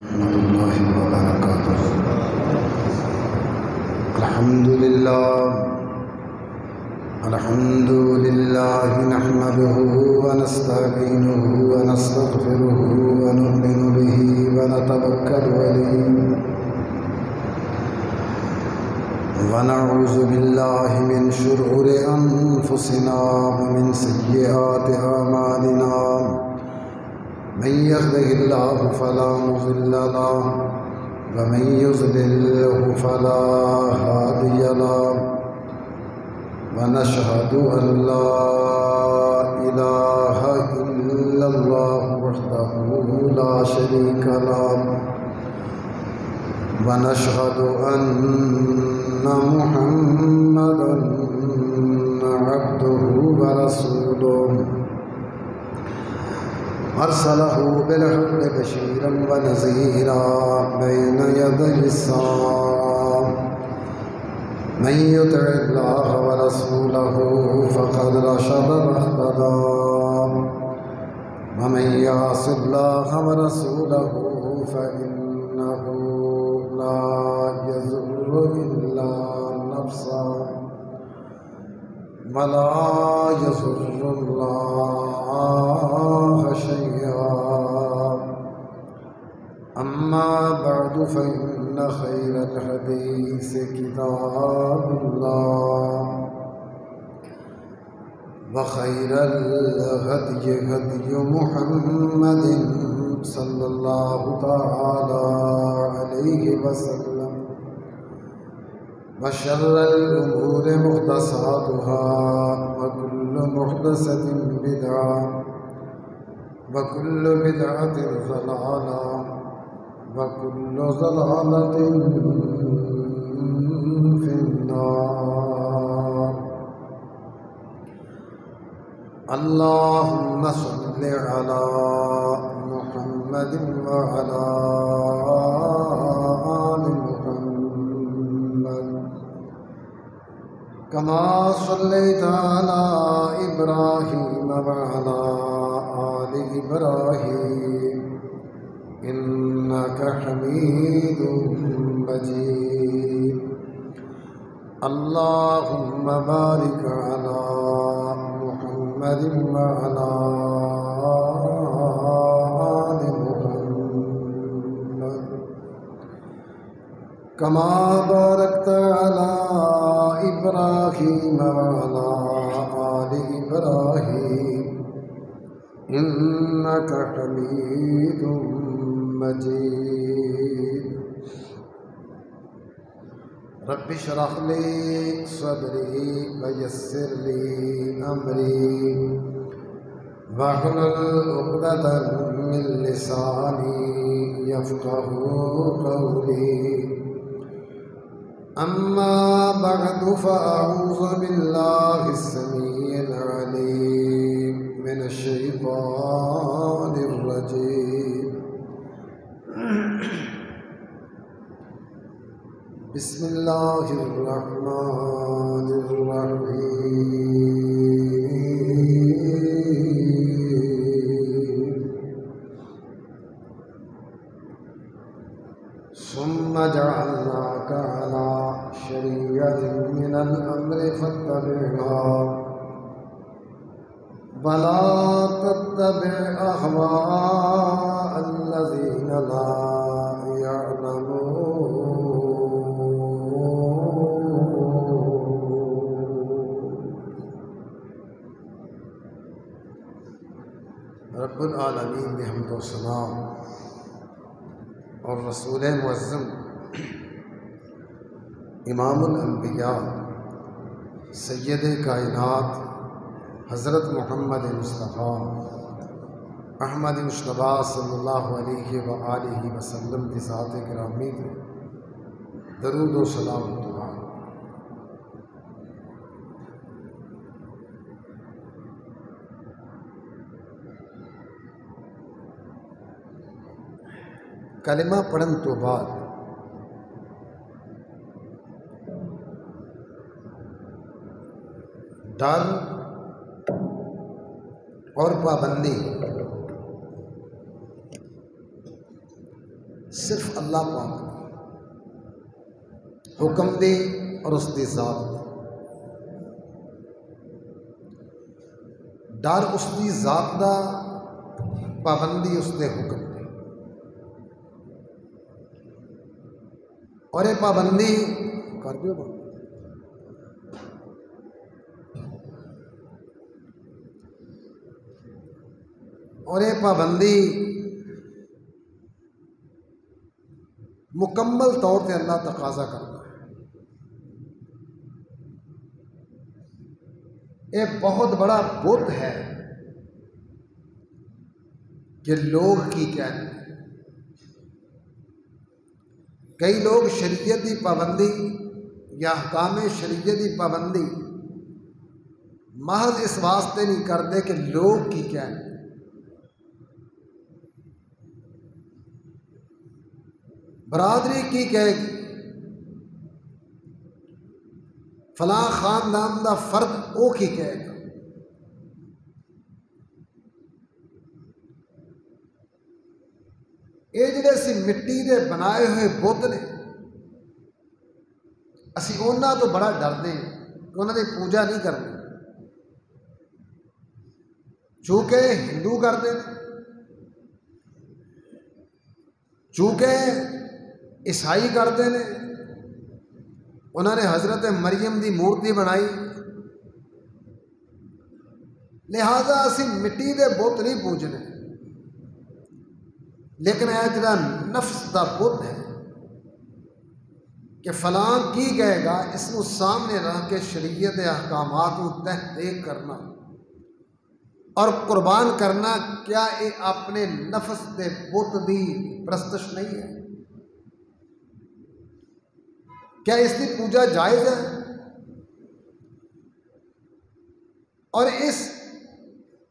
ورحمۃ اللہ وبرکاتہ۔ الحمد للہ نحمده ونستعینه ونستغفره ونؤمن به ونتوکل علیہ ونعوذ باللہ من شرور انفسنا ومن سیئات اعمالنا من يهده الله فلا مضل له ومن يضلل فلا هادي له ونشهد أن لا إله إلا الله وحده لا شريك له ونشهد أن محمدا عبده ورسوله أرسله بالحق بشيرا ونذيرا بين يدي الساعة من يطع الله ورسوله فقد رشد واهتدى ومن يعص الله ورسوله فإنه لا يضر إلا نفسه ولا يضر الله شيئا أما بعد فإن خير الحديث كتاب الله وخير الهدي هدي محمد صلى الله تعالى عليه وسلم وشر الأمور محدثاتها وكل محدثة بدعة وكل بدعة ضلالة وكل ضلالة في النار. اللهم صل على محمد وعلى آل محمد كما صليت على إبراهيم وعلى آل إبراهيم إنك حميد مجيد. اللهم بارك على محمد وعلى آل محمد كما باركت على إبراهيم وعلى آل إبراهيم إنك حميد مجيد. رب اشرح لي صدري ويسر لي أمري واحلل عقدة من لساني يفقهوا قولي. أما بعد فأعوذ بالله السميع العليم من الشيطان الرجيم. بسم الله الرحمن الرحيم. ثم جعلناك على شريعة من الأمر فاتبعها ولا تتبع أهواء الذين لا يعلمون. رب العالمین نے حمد و ثنا اور رسول معظم امام الانبیاء سید کائنات حضرت محمد مصطفیٰ احمد مجتبیٰ صلی اللہ علیہ وآلہ وسلم کی ذات گرامی پر درود و سلام و دعا. کلمہ پڑھن تو بعد ڈر اور پابندی صرف اللہ پاک حکم دے اور اس دی ذات دے، ڈر اس دی ذات دا، پابندی اس دے حکم دے، اور یہ پابندی کر دیو بات، اور یہ پابندی مکمل طور پہ اللہ تقاضا کرتا ہے۔ یہ بہت بڑا بت ہے کہ لوگ کی کہتے ہیں۔ کئی لوگ شریعت کی پابندی یا احکام شریعت کی پابندی محض اس واسطے نہیں کرتے کہ لوگ کی کہتے ہیں، برادری کی کہے گی، فلاں خاندان دا فرد وہ کی کہے گا، یہ جڑے اسی مٹی دے بنائے ہوئے بت نے، اسی انہاں تو بڑا ڈردے ہیں کہ انہاں دی پوجا نہیں کرنی، چونکہ ہندو کرتے ہیں، چونکہ عیسائی کرتے ہیں، انہوں نے حضرت مریم دی مورتی بنائی، لہذا اسی مٹی دے بت نہیں پوجنے، لیکن یہ جڑا نفس دا بت ہے کہ فلاں کی کہے گا، اس کو سامنے رکھ کے شریعت احکامات کو تحقیق کرنا اور قربان کرنا، کیا یہ اپنے نفس دے بت دی پرستش نہیں ہے؟ کیا اس کی پوجا جائز ہے؟ اور اس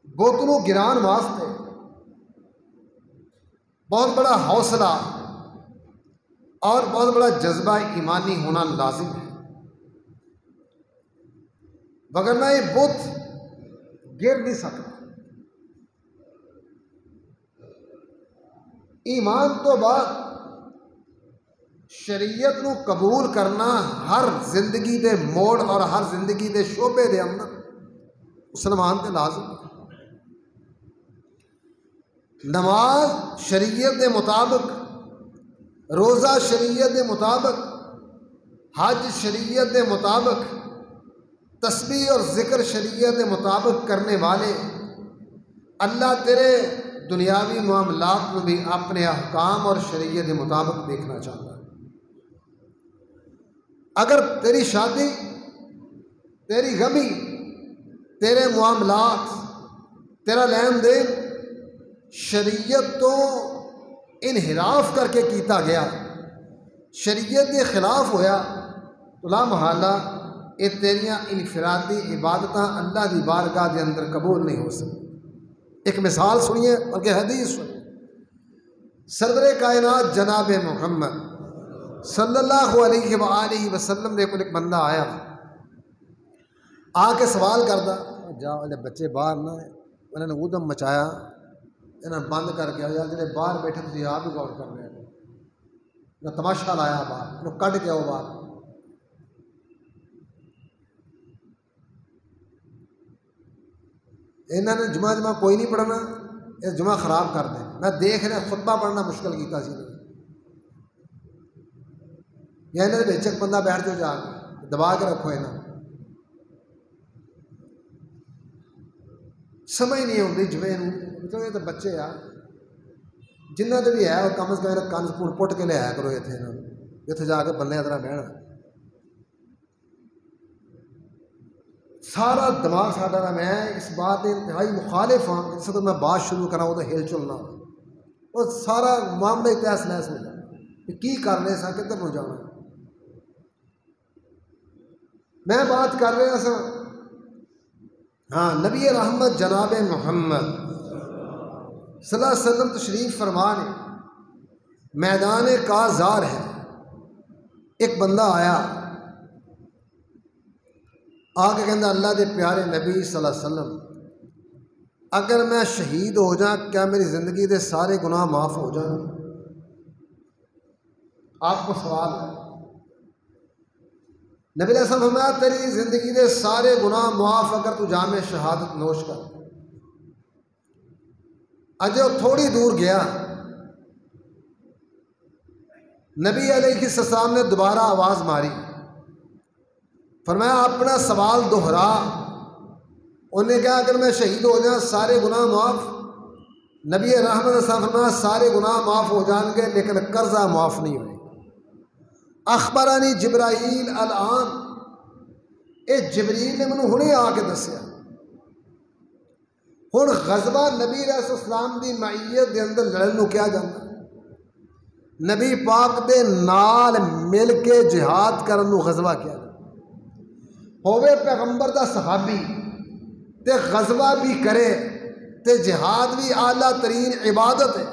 بت کو گران واسطے بہت بڑا حوصلہ اور بہت بڑا جذبہ ایمانی ہونا لازم ہے، وگرنہ یہ بت گر نہیں سکتا۔ ایمان تو بعد شریعت کو قبول کرنا ہر زندگی دے موڑ اور ہر زندگی دے شعبے دے اندر مسلمان تے لازم ہے۔ نماز شریعت دے مطابق، روزہ شریعت دے مطابق، حج شریعت دے مطابق، تسبیح اور ذکر شریعت دے مطابق کرنے والے، اللہ تیرے دنیاوی معاملات میں بھی اپنے احکام اور شریعت کے مطابق دیکھنا چاہتا ہے۔ اگر تیری شادی، تیری غمی، تیرے معاملات، تیرا لین دین شریعت تو انحراف کر کے کیتا گیا، شریعت کے خلاف ہویا، تو لا محالہ یہ تیریاں انفرادی عبادتاں اللہ دی بارگاہ دے اندر قبول نہیں ہو سکتی۔ ایک مثال سنیے بلکہ حدیث سنیے، سرور کائنات جناب محمد صلی اللہ علیہ وآلہ وسلم دے کول ایک بندہ آیا، آ کے سوال کردا، جا بچے باہر نہ، انہوں نے ادم مچایا، انہوں نے بند کر کے آیا، جڑے باہر بیٹھے تھی آپ بھی غور کر رہے ہیں، تماشا لایا باہر، انہوں کڈ کے آؤ باہر۔ انہوں نے جمعہ کوئی نہیں پڑھنا، یہ جمعہ خراب کر دیں، میں دیکھ رہا خطبہ پڑھنا مشکل کیتا سی، یا انہوں نے بیچک بندہ بیٹھ جو جا کے دبا کے رکھو، انہوں سمجھ نہیں آتی جمعے نوں، یہ تو بچے آ جنہ دے بھی ہے وہ کم از کم کنز پٹ کے لے آیا کرو، اتنے جا کے بندے ادھر بہنا، سارا دماغ ساڈا نا، میں اس بات انتہائی مخالف ہاں، جس وقت میں بات شروع کرا وہ تو ہل چلنا، وہ سارا معاملہ تحس نحس ہو جائے کہ کی کر رہے سا، کدھر نو جانا۔ میں بات کر رہا سا ہاں نبی رحمت جناب محمد صلی اللہ علیہ وسلم تشریف فرمان، میدان کازار ہے، ایک بندہ آیا آ کے کہندا اللہ دے پیارے نبی صلی اللہ علیہ وسلم، اگر میں شہید ہو جاؤں کیا میری زندگی دے سارے گناہ معاف ہو جائیں؟ آپ کو سوال ہے، نبی علیہ السلام فرمایا تیری زندگی دے سارے گناہ معاف اگر تو جام شہادت نوش کر۔ اجے وہ تھوڑی دور گیا، نبی علیہ السلام نے دوبارہ آواز ماری، فرمایا اپنا سوال دوہرا۔ انہوں نے کہا اگر میں شہید ہو جاؤں سارے گناہ معاف؟ نبی رحمت صلی اللہ علیہ وسلم فرمایا سارے گناہ معاف ہو جائیں گے لیکن قرضہ معاف نہیں ہوئے۔ اخبرانی جبرائیل الان، اے جبریل نے مجھے ہنے آ کے دسیا۔ ہن غزوہ نبی علیہ السلام دی معیت دے اندر لڑن نو کیا جانا، نبی پاک دے نال مل کے جہاد کرن نو غزوہ کیا جانا۔ ہووے پیغمبر دا صحابی تے غزوہ بھی کرے تے جہاد بھی اعلیٰ ترین عبادت ہے،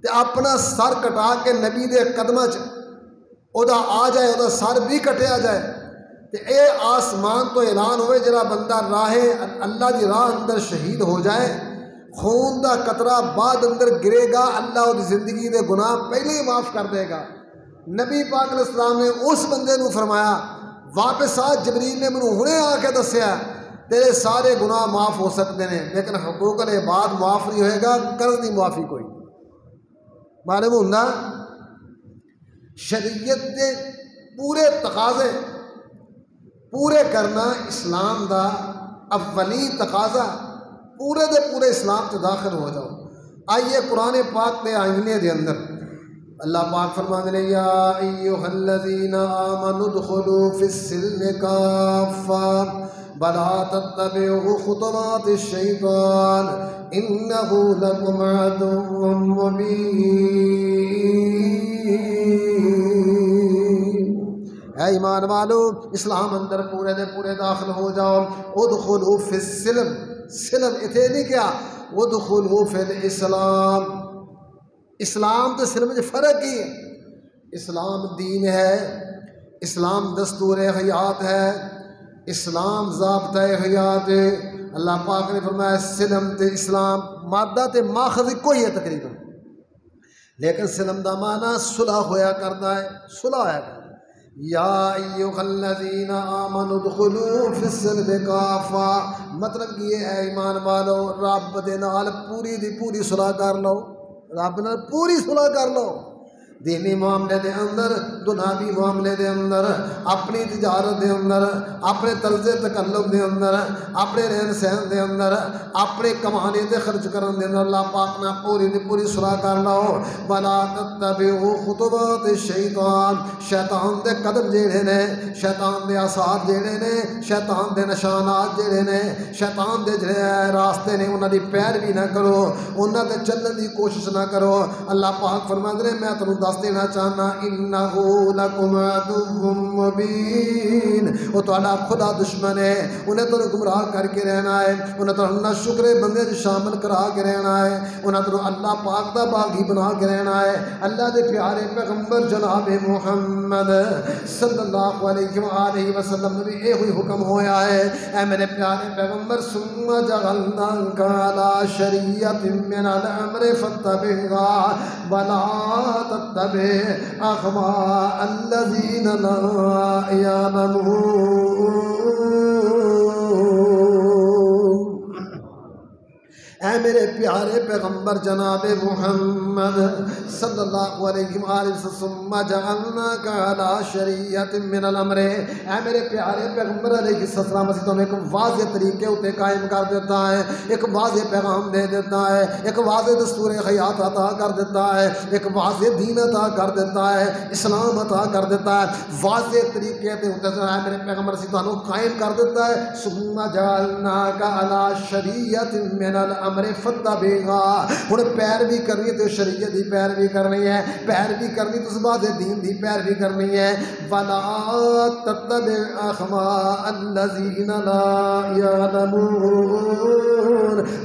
تے اپنا سر کٹا کے نبی دے قدمہ چ او دا آ جائے، او دا سر بھی کٹیا جائے، تے اے آسمان تو اعلان ہوئے جڑا بندہ راہ اللہ دی راہ اندر شہید ہو جائے، خون دا قطرہ بعد اندر گرے گا، اللہ او دی زندگی دے گناہ پہلے ہی معاف کر دے گا۔ نبی پاک علیہ السلام نے اس بندے نو فرمایا واپس آ، جبریل نے منو ہنے آ کے دسیا تیرے سارے گناہ معاف ہو سکتے ہیں لیکن حقوق العباد معاف نہیں ہوئے گا، قرض نہیں معافی کوئی۔ معلوم ہوندہ شریعت دے پورے تقاضے پورے کرنا اسلام دا اولین تقاضا، پورے دے پورے اسلام سے داخل ہو جاؤ۔ آئیے قرآن پاک دے آئینے دے اندر اللہ پاک فرماتے ہیں یا ایھا الذین آمنوا ادخلوا فی السلم کافہ ولا تتبعوا خطوات الشیطان انہ لکم عدو مبین۔ اے ایمان والو اسلام اندر پورے دے پورے داخل ہو جاؤ۔ ادخلوا فی السلم، سلم اتنے نہیں کیا، ادخلوا فی الاسلام، اسلام تو سلم میں فرق ہی ہے۔ اسلام دین ہے، اسلام دستور حیات ہے، اسلام ضابطہ حیات ہے۔ اللہ پاک نے فرمایا سلم تے اسلام مادہ تے ماخذ کوئی ہے تقریباً، لیکن سلم دا معنی صلح ہویا کرتا ہے، صلح ہویا کرتا ہے۔ یا ایھا الذین آمنوا ادخلوا فی السلم کافہ، مطلب یہ ہے ایمان والو رب دے نال پوری دی پوری صلح کر لو، رب نال پوری صلح کر لو، دینی معاملے دے اندر، دنیاوی معاملے دے اندر، اپنی تجارت دے اندر، اپنے طرز تکلم دے اندر، اپنے رہن سہن دے اندر، اپنے کمانے دے خرچ کرن دے اندر اللہ پاک نے پوری دی پوری صلح کر لو۔ ولا تتبعوا خطوات الشیطان، شیطان دے قدم جڑے نے، شیطان دے آثار جڑے نے، شیطان دے نشانات جڑے نے، شیطان دے جڑے راستے نے انہاں دی پیروی نہ کرو، انہاں تے چلن دی کوشش نہ کرو۔ اللہ پاک فرماندے نے میں تانوں دس دینا چاہنا انہو لکم عدو مبین، وہ تہاڈا خدا دشمن ہے، انہیں تو گمراہ کر کے رہنا ہے، انہیں تو نہ شکر بندے جو شامل کرا کے رہنا ہے، انہیں تو اللہ پاک دا باغی بنا کے رہنا ہے۔ اللہ دے پیارے پیغمبر جناب محمد صلی اللہ علیہ وآلہ وسلم نے بھی اے ہوئی حکم ہویا ہے، اے میرے پیارے پیغمبر ثم جعلناک علی شریعۃ من الامر فاتبعھا ولا تتبع اہواء الذین لا یعلمون۔ اے میرے پیارے پیغمبر جناب محمد صلی اللہ علیہ وآلہ وسلم جعلناک علی شریعۃ من الامر، اے میرے پیارے پیغمبر علیہ السلام اسی تمہیں ایک واضح طریقے اتے قائم کر دیتا ہے، ایک واضح پیغام دے دیتا ہے، ایک واضح دستور حیات عطا کر دیتا ہے، ایک واضح دین عطا کر دیتا ہے، اسلام عطا کر دیتا ہے، واضح طریقے تے اے میرے پیغمبر اسی تمہیں قائم کر دیتا ہے۔ ثم جعلناک علی شریعۃ من الامر فتبعھا، ہن پیروی کرنی تو شریعت دی پیروی کرنی ہے، پیروی کرنی تو بعد دین دی پیروی کرنی ہے۔ ولا تتبع اہواء الذین لا یعلمون،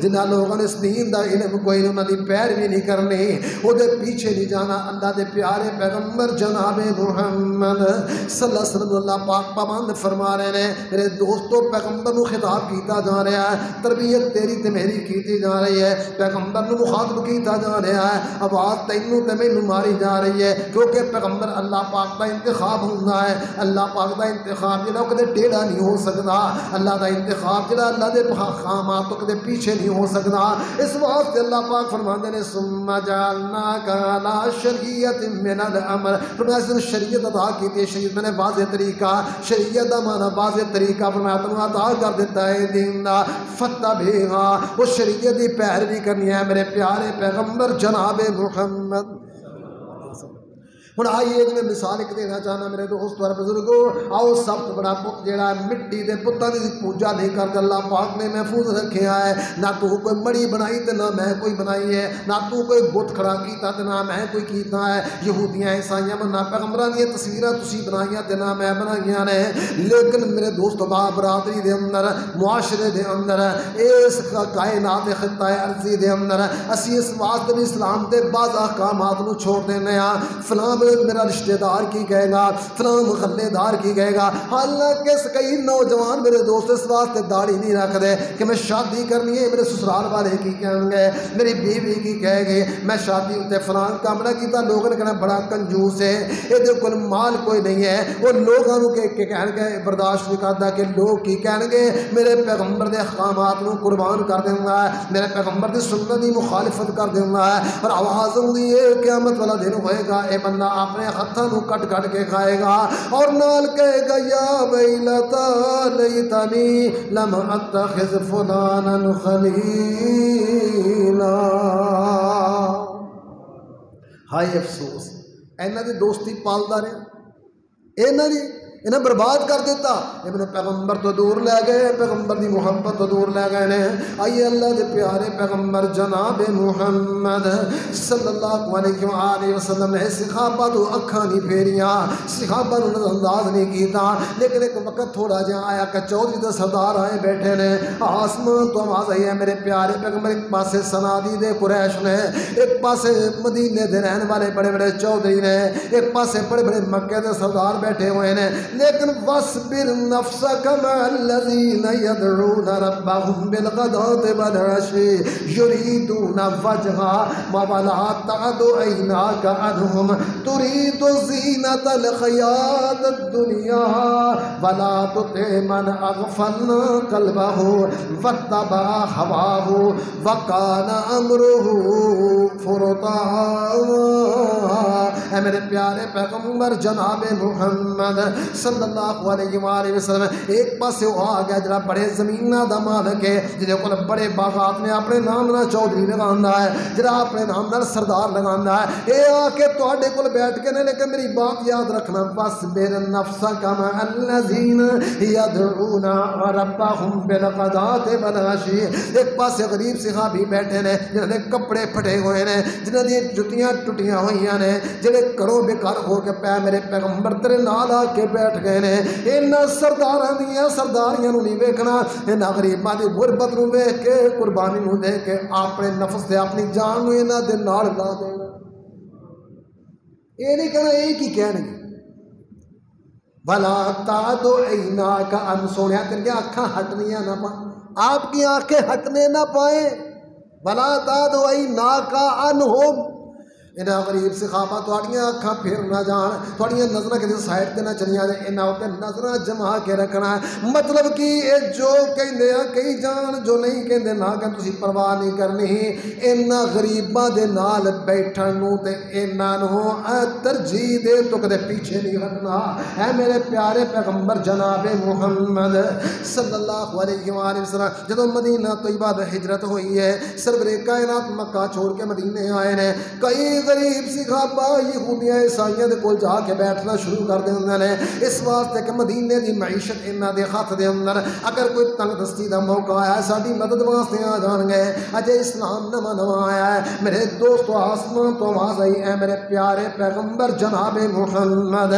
جنہاں لوگوں نے اس دین دا علم کوئی نہیں، انہاں دی پیروی نہیں کرنی، وہ دے پیچھے نہیں جانا۔ اللہ دے پیارے پیغمبر جناب محمد صلی اللہ علیہ وسلم اللہ پاک پابند فرما رہے ہیں، میرے دوستو پیغمبر نو خطاب کیتا جا رہا ہے، تربیت تیری تے میری کیتی دیتی جا رہی ہے، پیغمبر نو مخاطب کیتا جا رہا ہے، آواز تینوں تے مینوں ماری جا رہی ہے، کیونکہ پیغمبر اللہ پاک دا انتخاب ہوندا ہے، اللہ پاک دا انتخاب جڑا کدے ٹیڑھا نہیں ہو سکدا، اللہ دا انتخاب جڑا اللہ دے احکامات تو کدے پیچھے نہیں ہو سکدا۔ اس واسطے اللہ پاک فرماندے نے ثم جعلناک علی شریعت من الامر، فرمایا شریعت عطا کی تھی، شریعت میں نے واضح طریقہ، شریعت دا معنی واضح طریقہ فرمایا تمہیں عطا کر دیتا ہے دین دا، فتبعھا، اس شریعت دی پیروی کرنی ہے میرے پیارے پیغمبر جناب محمد۔ ہوں آئیے جی میں مثال ایک دینا چاہنا میرے دوست اور بزرگو، آؤ سب تو بڑا بت جڑا مٹی دے بتاں دی پوجا نہیں کرتے، اللہ پاک نے محفوظ رکھیا ہے، نہ تو کوئی مڑی بنائی تے نہ میں کوئی بنائی ہے، نہ تو کوئی بت کھڑا کیتا تے نہ میں کوئی کیتا ہے، یہودیاں عیسائیاں نہ پیغمبراں دی تصویراں تسی بنائیاں تے نہ میں بنائیاں نے، لیکن میرے دوست با برادری دے اندر، معاشرے دے اندر، اس کائنات خطہ ارضی دے اندر اسی اس واسطے اسلام دے بعض احکامات نو چھوڑ دینے ہاں، فلاں میرا رشتہ دار کی کہے گا، فلاں محلے دار کی کہے گا، حالانکہ کئی نوجوان میرے دوست اس واسطے داڑھی نہیں رکھ دے کہ میں شادی کرنی ہے، میرے سسرال والے کی کہیں گے، میری بیوی کی کہے گی میں شادی ہوتے فلاں کام نہ کیتا، لوگوں نے کہنا بڑا کنجوس ہے، یہ دے کوئی مال کوئی نہیں ہے، وہ لوگوں کے کہن گے برداشت نہیں کرتا کہ لوگ کی کہیں گے، میرے پیغمبر دے احکامات نو قربان کر دیں گا، میرے پیغمبر دی سنت دی مخالفت کر دیں گا، اور آواز ہوندی ہے قیامت والا دن ہوئے گا، اے بندہ اپنے ہاتھوں کو کٹ کٹ کے کھائے گا، اور نال کہے گا یا ویلتا لیتنی لم اتخذ فلانا خلیلا، ہائے افسوس اینا دی دوستی پالدا رہے، اینا دی انہیں برباد کر دیتا، ابن پیغمبر تو دور لے گئے، پیغمبر دی محبت تو دور لے گئے نے۔ آئیے اللہ دے پیارے پیغمبر جناب محمد صلی اللہ علیہ وآلہ وسلم نے صحابہ تو اکھاں نہیں پھیریاں، صحابہ نو نظر انداز نہیں کیتا، لیکن ایک وقت تھوڑا جہاں آیا کہ چودھری دے سردار آئے بیٹھے نے، آسمان تو آواز آئی ہے میرے پیارے پیغمبر، ایک پاسے صنادید قریش نے، ایک پاسے مدینے دے رہن والے بڑے بڑے چودھری نے، ایک پاسے بڑے بڑے مکے دے سردار بیٹھے ہوئے نے، لیکن وَاصْبِرْ نَفْسَكَ مَعَ الَّذِينَ يَدْعُونَ رَبَّهُمْ بِالْغَدَاةِ وَالْعَشِيِّ يُرِيدُونَ وَجْهَهُ وَلَا تَعْدُ عَيْنَاكَ عَنْهُمْ تُرِيدُ زِينَةَ الْحَيَاةِ الدُّنْيَا وَلَا تُطِعْ مَنْ أَغْفَلْنَا قَلْبَهُ وَاتَّبَعَ هَوَاهُ وَكَانَ أَمْرُهُ فُرُطًا۔ اے میرے پیارے پیغمبر جناب محمد صلی اللہ علیہ وآلہ وسلم، ایک پاسے وہ آ گیا جڑا بڑے زمینہ دا مالک ہے، جنہیں کول بڑے باغات نے اپنے نام نہ چودھری لگاندا ہے، جڑا اپنے نام نہ سردار لگاندا ہے، اے آ کے تواڈے کول بیٹھ کے نے، لیکن میری بات یاد رکھنا، وَاصْبِرْ نَفْسَكَ مَعَ الَّذِينَ يَدْعُونَ رَبَّهُمْ بِالْغَدَاةِ وَالْعَشِيِّ۔ ایک پاسے غریب صحابی بیٹھے نے جنہاں دے کپڑے پھٹے ہوئے نے، جنہاں دی جتیاں ٹٹیاں ہوئیاں نے، جڑے کرو بیکار ہو کے پے میرے پیغمبر تیرے نال آ کے بیٹھ گئے نے، انہاں سرداراں دیاں سرداریاں نو نہیں ویکھنا، انہاں غریباں دی غربت نو ویکھ کے، قربانی نو دیکھ کے اپنے نفس تے اپنی جان نو انہاں دے نال لا دینا، اے نہیں کہنا اے کی کہنے گے، بھلا تعد عیناک عن، سونیا تیریاں اکھاں ہٹنیاں نہ پائیں، آپ کی آنکھیں ہٹنے نہ پائیں، بھلا تعد عیناک عنہم، انہاں غریب صحابہ تواڈیاں اکھاں پھر نہ جان، تواڈیاں نظراں کسی سائڈ تے نہ چلیاں جائیں، انہاں تے نظراں جما کے رکھنا ہے، مطلب کہ اے جو کہندے آ کئی جان، جو نہیں کہندے نہ کہ تسی پرواہ نہیں کرنی، انہاں غریباں دے نال بیٹھن نو تے انہاں نو ترجیح دے تو کدے پیچھے نہیں ہٹنا۔ اے میرے پیارے پیغمبر جناب محمد صلی اللہ علیہ وآلہ وسلم، جدوں مدینہ طیبہ دا ہجرت ہوئی ہے، سرور کائنات مکہ چھوڑ کے مدینے آئے نے، کئی غریب صحابہ یہودیاں عیسائیاں دے کول جا کے بیٹھنا شروع کر دیندے نے، اس واسطے کہ مدینے دی معیشت انہاں دے ہاتھ دے اندر، اگر کوئی تنگ دستی دا موقع آیا ساڈی مدد واسطے آ جان گے، اجے اسلام نواں نواں آیا ہے، میرے دوستو آسمان تو آواز آئی، اے میرے پیارے پیغمبر جناب محمد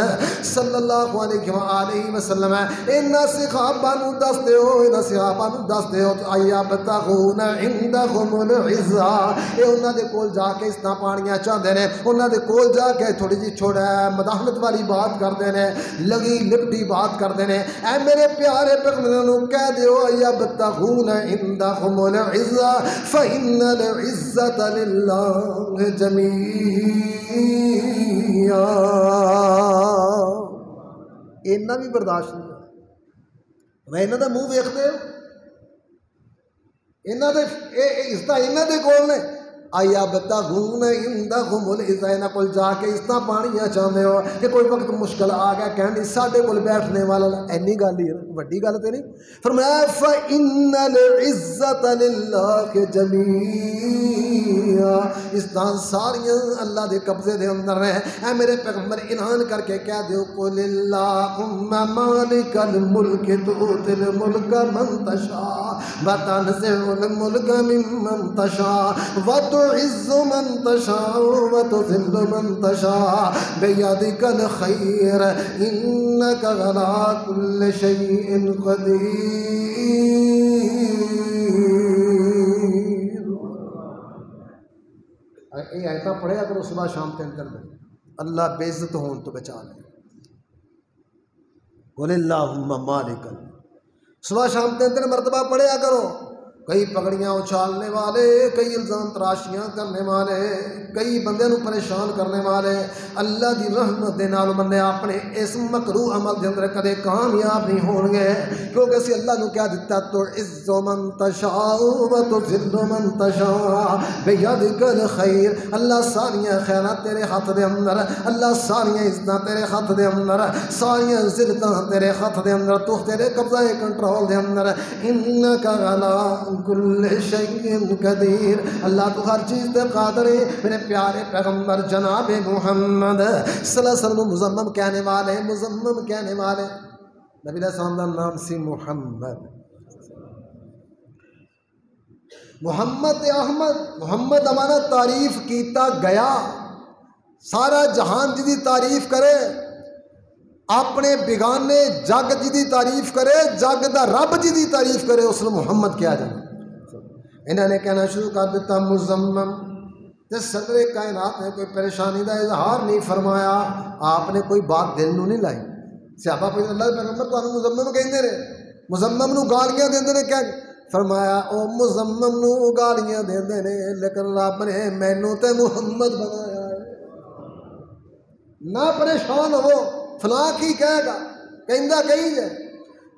صلی اللہ علیہ وآلہ وسلم، انہاں صحابہ نو دس دیو، انہاں صحابہ نو دس دیو، ایابتغون عندهم العزہ، اے انہاں دے کول جا کے اس طرح پانیاں چاہ جاندے نے انہاں دے کول جا کے تھوڑی جی چھوڑا مداحنت والی بات کردے نے لگی لپٹی بات کردے نے اے میرے پیارے پیغمبر نو کہہ دیو یبتغون عندهم العزہ فإن العزة للہ جمیعا اینا بھی برداشت نہیں میں انہاں دا منہ ویکھ دے انہاں دے عزت انہاں دے کول نے آیا بتغون عندهم العزہ انہاں کول جا کے عزت پانیاں چاہندے ہو کہ کوئی وقت مشکل آ گیا کہندی ساڈے کول بیٹھنے والا اینی گل ہی وڈی گل تے نہیں فرمایا فإن العزة للہ جمیعا عزت ساریاں اللہ دے قبضے دے اندر ہے اے میرے پیغمبر اعلان کر کے کہہ دیو قل اللہم مالک الملک تؤتی الملک من تشاء وتنزع الملک ممن تشاء وتعز من تشاء وتذل من تشاء بیدک الخیر انک علی کل شیء قدیر یہ آیتاں پڑھے اگر صبح شام تین اللہ بے عزت ہون تو بچا لے قل اللہم مالک صبح شام تین مرتبہ پڑھیا کرو کئی پگڑیاں اچھالنے والے کئی الزام تراشیاں کرنے والے کئی بندے نو پریشان کرنے والے اللہ دی رحمت دے نال بندے اپنے اس مکروہ عمل دے اندر کدے کامیاب نہیں ہون گے کیونکہ اسی اللہ نو کیا دیتا تو عز من تشاء و تذل من تشاء بیدک الخیر اللہ ساریاں خیرات تیرے ہاتھ دے اندر اللہ ساریاں عزتاں تیرے ہاتھ دے اندر ساریاں ذلتاں تیرے ہاتھ دے اندر تو تیرے قبضہ کنٹرول دے اندر انک علی کل شیء قدیر اللہ تو ہر چیز تے قادر ہے میرے پیارے پیغمبر جناب محمد صلی اللہ علیہ وسلم مزمم کہنے والے نبی علیہ السلام کا نام سی محمد احمد محمد ہمارا تعریف کیتا گیا سارا جہان جدی تعریف کرے اپنے بگانے جگ جدی تعریف کرے جگ دا رب جدی تعریف کرے اس نے محمد کیا جائے انہوں نے کہنا شروع کر دیتا مزمم تے صدر کائنات نے کوئی پریشانی دا اظہار نہیں فرمایا آپ نے کوئی بات دل نو نہیں لائی صحابہ پہ اللہ پیغمبر تو مزمم کہندے نے مزمم نو گالیاں دیندے نے کیا فرمایا او مزمم نو گالیاں دیندے نے لیکن رب نے مینوں تے محمد بنایا ہے نہ پریشان ہو فلاں کی کہے گا کہندا کہیں جے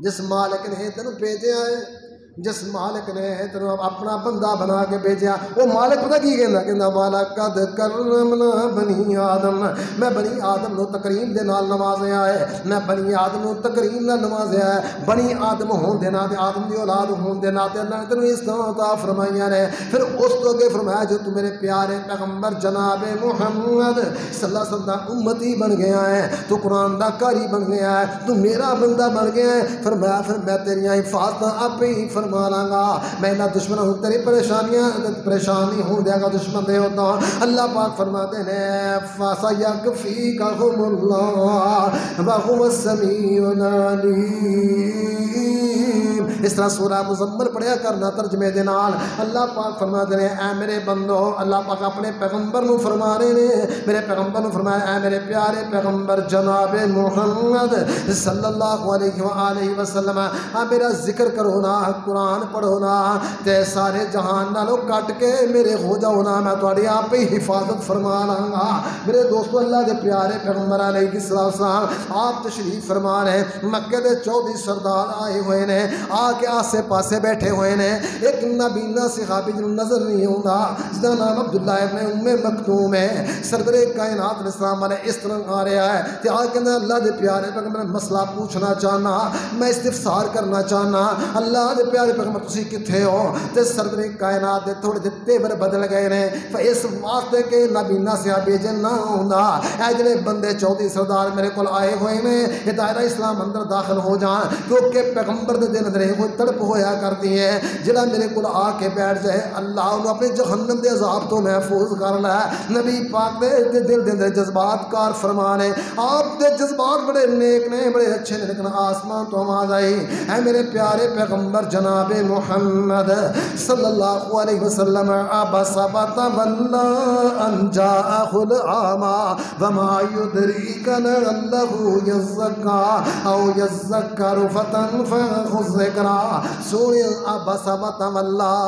جس مالک نے تینوں بھیجیا ہے جس مالک نے تینوں اپنا بندہ بنا کے بھیجا وہ مالک پتہ کی کہندا والا قد کرمنا بنی آدم میں بنی آدم نو تکریم دے نال نوازیا ہے میں بنی آدم نو تکریم نال نوازیا ہے بنی آدم ہون دے ناتے آدم دی اولاد ہون دے ناتے اللہ نے تینوں اس طرح عطا فرمائیاں نے پھر اس تو اگے فرمایا جو تو میرے پیارے پیغمبر جناب محمد صلی اللہ علیہ وسلم دا امتی بن گیا ہے تو قرآن دا قاری بن گیا ہے تو میرا بندہ بن گیا ہے فرمایا پھر میں تیریاں حفاظتاں آپ ہی فرما لاں گا میں نہ دشمن ہوں تیری پریشانیاں پریشانی ہوں دے گا دشمن دے ہوتا ہوں اللہ پاک فرماتے ہیں فَسَيَكْفِيكَهُمُ اللَّهُ وَهُوَ السَّمِيعُ الْعَلِيمُ اس طرح سورہ مزمل پڑھیا کرنا ترجمے دے نال اللہ پاک فرماتے ہیں اے میرے بندو اللہ پاک اپنے پیغمبر نو فرما رہے ہیں میرے پیغمبر نو فرمایا اے میرے پیارے پیغمبر جناب محمد صلی اللہ علیہ وآلہ وسلم میرا ذکر کرو نا قرآن پڑھو نا تے سارے جہان نالو کٹ کے میرے ہو جاؤ نا میں تھوڑی آپ ہی حفاظت فرما لاں گا میرے دوستو اللہ دے پیارے پیغمبر علیہ السلام آپ تشریف فرما رہے مکے دے 14 سردار آئے ہوئے نے آ کے آسے پاسے بیٹھے ہوئے نے ایک نبینا صحابی جنہوں نظر نہیں ہوتا جس کا نام عبداللہ ابن ام مکتوم ہے سردر کائنات علیہ السلام علیہ اس طرح آ رہا ہے کہ آ کے اللہ دے پیارے پیغمبر مسئلہ پوچھنا چاہنا میں استفسار کرنا چاہنا اللہ دے پیارے پیغمبر تسی کتھے ہو تے سردر کائنات دے تھوڑے دے تیور بدل گئے نے اس واسطے کہ نبینا صحابی جن نہ ہوتا اے جڑے بندے 14 سردار میرے کو آئے ہوئے نے یہ دائرہ اسلام اندر داخل ہو جان کیونکہ پیغمبر دے دن اندر کوئی تڑپ ہویا کرتی ہے جڑا میرے کو آ کے بیٹھ جائے اللہ انہوں اپنے جہنم دے عذاب تو محفوظ کر لے نبی پاک دے دل دے اندر جذبات کار فرمانے آپ دے جذبات بڑے نیک نے بڑے اچھے نے لیکن آسمان تو آواز آئی اے میرے پیارے پیغمبر جناب جناب محمد صلی اللہ علیہ وسلم عبس وتولى ان جاءه الأعمى وما يدريك لعله يزكى او يذكر فتنفعه الذكرى. سونے عبس وتولى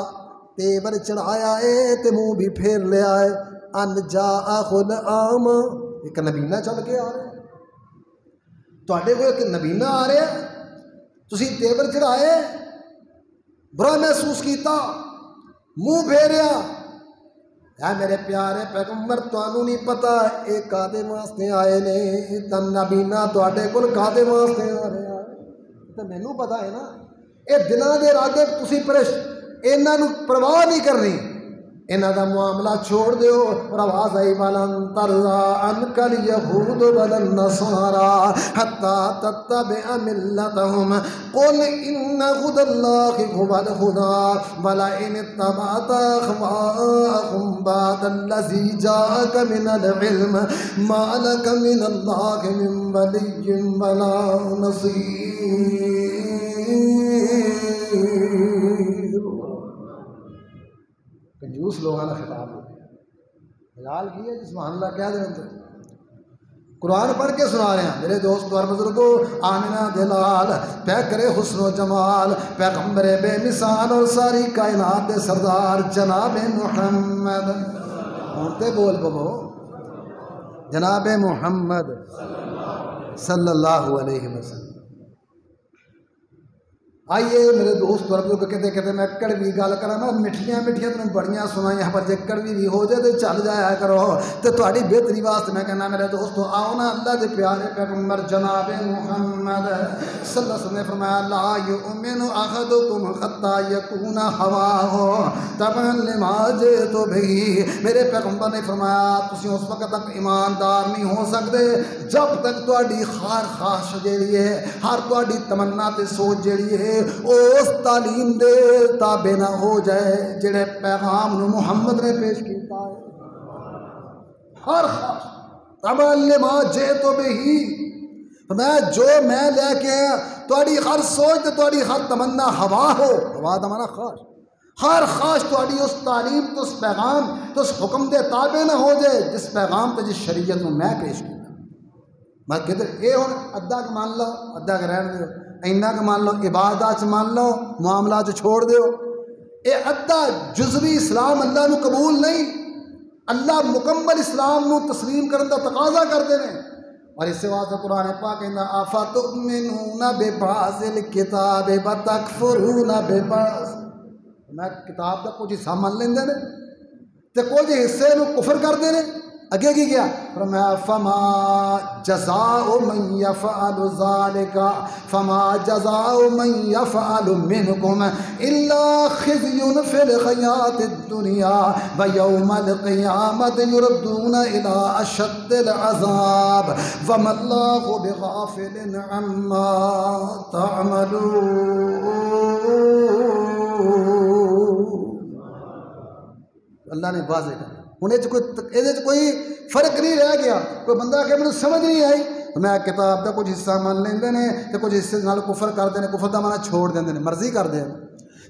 تیور چڑھایا ہے تے منہ بھی پھیر لیا ہے. ان جاءه الأعمى ایک نبینہ چل کے آ رہا ہے تواڈے کول ایک نبینہ آ رہا ہے تسی تیور چڑھائے برا محسوس کیتا منہ پھیریا. اے میرے پیارے پیغمبر تانوں نہیں پتا اے کادے واسطے آئے نے تن نبینہ تواڈے کول کادے واسطے آ رہا تے مینوں پتا ہے نا. اے دلاں دے ارادے تسی انہاں نوں پرواہ نہیں کرنی انہاں دا معاملہ چھوڑ دیو. اور آواز آئی ولن ترضى عنك اليهود ولا النصارى حتى تتبع ملتهم قل ان هدى الله هو الهدى ولئن اتبعت اهواءهم بعد الذي جاءك من العلم ما لك من الله من ولي ولا نصير. کنجوس لوگوں کا خطاب ہو گیا. حلال کی ہے جس محلہ کہہ دیں تو قرآن پڑھ کے سنا رہے ہیں میرے دوست اور بزرگوں. آمنہ دلال پہ کرے حسن و جمال پیغمبر بے مثال اور ساری کائنات دے سردار جناب محمد. ہوتے بول ببو جناب محمد صلی اللہ علیہ وسلم. آئیے میرے دوست اور بزرگ کہتے کہتے میں کڑوی گل کرا میں مٹھیاں مٹھیاں تمہیں بڑیاں سنائیاں پر جے کڑوی بھی ہو جائے تو چل جایا کرو تو تہاڈی بہتری واسطے میں کہنا میرے دوستو آؤ نا اللہ دے پیارے پیغمبر جناب محمد صلی اللہ علیہ وسلم نے فرمایا لا یؤمن احدکم حتی یکون ہواہ تبعا لما جئت بہ. میرے پیغمبر نے فرمایا تسی اس وقت تک ایماندار نہیں ہو سکتے جب تک تہاڈی خواہش خواہش جیڑی ہے ہر تہاڈی تمنا تے سوچ جیڑی ہے اس تعلیم دے تابع نہ ہو جائے جڑے پیغام نو محمد نے پیش کیتا ہے. ہر خاص تبع لما جئت بہ میں جو میں لے کے آیا تہاڈی ہر سوچ تے تہاڈی ہر تمنا ہوا ہو. ہوا دا معنی خواہش. ہر خواہش تہاڈی اس تعلیم تو اس پیغام تو اس حکم دے تابع نہ ہو جائے جس پیغام تے جس شریعت نو میں پیش کیتا. میں کدھر اے ہن ادھا کہ مان لو ادھا کہ رہن دیو اینا کہ مان لو عبادات مان لو معاملات چھوڑ دیو. اے ادھا جزوی اسلام اللہ نو قبول نہیں. اللہ مکمل اسلام نو تسلیم کرن دا تقاضا کرتے ہیں. اور اس سے واسطے قرآن پاک کہندا افتؤمنون ببعض الکتاب وتکفرون ببعض. میں کتاب دا کچھ حصہ من لیندے نے تے کچھ حصے نو کفر کردے نے. اگے کی کیا فرمایا فما جزاء من يفعل ذلك فما جزاء من يفعل منكم الا خزي في الحياة الدنيا ويوم القيامة يردون الى اشد العذاب وما الله بغافل عما تعملون. اللہ نے واضح کہا ہوں کوئی فرق نہیں رہ گیا. کوئی بندہ کہ مجھے سمجھ نہیں آئی تو میں کتاب کا کچھ حصہ مان لیندے نے تو کچھ حصے نال کفر کرتے ہیں. کفر دا معنی چھوڑ دیندے نے مرضی کر دے.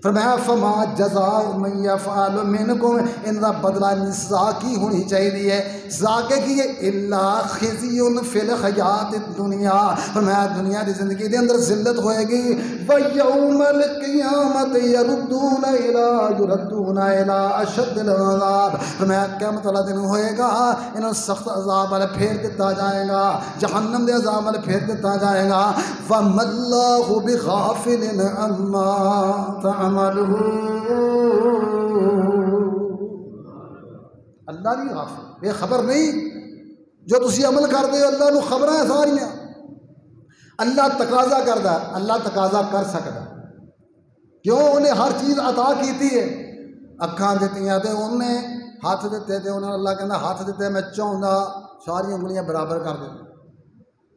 فرمایا فما جزاء من يفعل منكم ان دا بدلہ سزا کی ہونی چاہیے. سزا کی ہے الا خزي في الحیات الدنیا. فرمایا دنیا دی زندگی دے اندر ذلت ہوئے گی. ویوم القیامت یردون الى اشد العذاب. فرمایا قیامت والا دن ہوئے گا انہوں سخت عذاب والے پھیر دیتا جائے گا جہنم دے عذاب والے پھیر دیتا جائے گا. فما اللہ بغافل عما اللہ نہیں غافل بے خبر نہیں جو تسی عمل کر دے اللہ نو خبر ہے ساریاں. اللہ تقاضا کردا ہے اللہ تقاضا کر سکتا کیوں انہیں ہر چیز عطا کیتی ہے. اکھاں دتیاں تے انہیں ہاتھ دیتے تے انہیں اللہ کہندا ہاتھ دیتے میں چاہندا ساری انگلیاں برابر کر دے.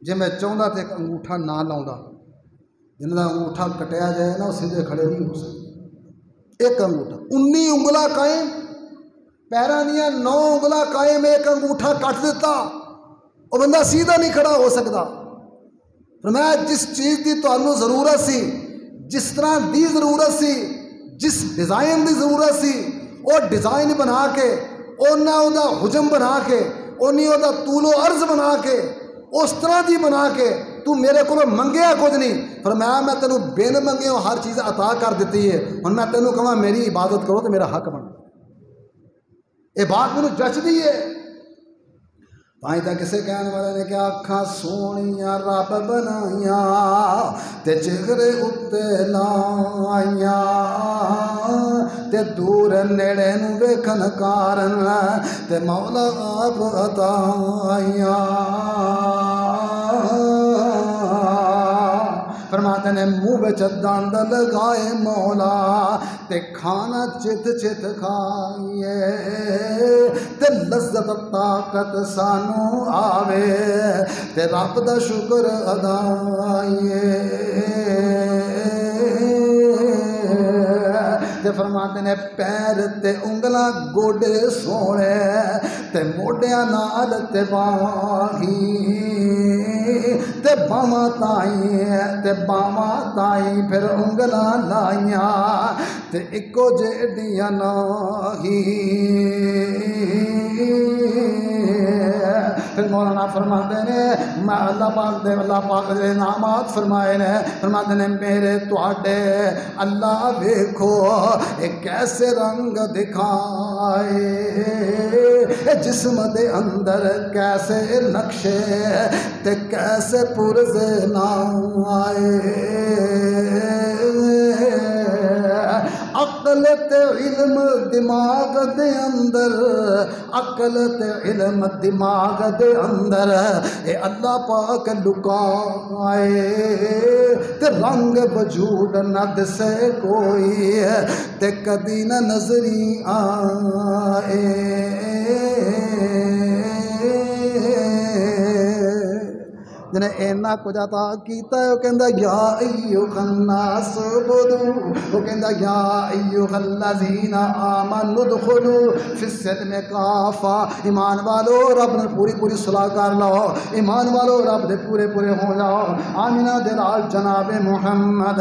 جے میں چاہندا تے ایک انگوٹھا نہ لاؤندا جنہاں دا انگوٹھا کٹیا جائے نا سیدھے کھڑے نہیں ہو سکتے. ایک انگوٹھا 19 انگلا قائم پیراں دیاں 9 انگلا قائم ایک انگوٹھا کٹ دیتا اور بندہ سیدھا نہیں کھڑا ہو سکتا. فرمایا جس چیز کی تانوں ضرورت سی جس طرح دی ضرورت سی، جس ڈیزائن دی ضرورت سی، وہ ڈیزائن بنا کے، اونا دا حجم بنا کے، اونی دا طول و عرض بنا کے، اس طرح دی بنا کے تو میرے کو منگیا کچھ نہیں، فرمایا میں تینوں بن منگے ہر چیز عطا کر دیتی ہے، ہن میں تینوں کہاں میری عبادت کرو تو میرا حق بن، یہ بات مجھے جچدی ہے۔ تائیں تا کسے کہنے والے نے کہ اکھاں سونیاں رب بنائیاں تے جگرے اتے لائیاں تے دور نیڑے نو ویکھن کارن تے مولا آپ عطائیاں۔ فرماتے نے منہ وچ دند لگائے مولا تے کھانا چت چت کھائیے تے لذت طاقت سانو آوے تے رب دا شکر ادائیے۔ تے فرماتے نے پیر تے انگلاں گوڈے سونے تے موڈیاں نال تے باہیں تے باواں تائیں تے باواں تائیں پھر انگلاں لائیاں تے اکو جیڈیاں نہیں۔ پھر مولانا فرماتے نے میں اللہ پاک دے انعامات فرمائے نے، فرماتے نے میرے تواڈے اللہ ویکھو کیسے رنگ دکھائے، جسم دے اندر کیسے نقشے تے کیسے پرزے نائے، عقل تے علم دماغ دے اندر، عقل تے علم دماغ دے اندر اے اللہ پاک لکائے تے رنگ وجود نہ دسے کوئی تے کدی نہ نظری آئے۔ جنہیں اینا کچھ عطا کیتا ہے وہ کہندا یا ایھا الناس عبدوا، وہ کہندا یا ایھا الذین آمنوا ادخلوا فی السلم کافہ، ایمان والو رب نے پوری پوری صلاح کر لو، ایمان والو رب دے پورے پورے ہو جاؤ۔ آمینہ دے نال جناب محمد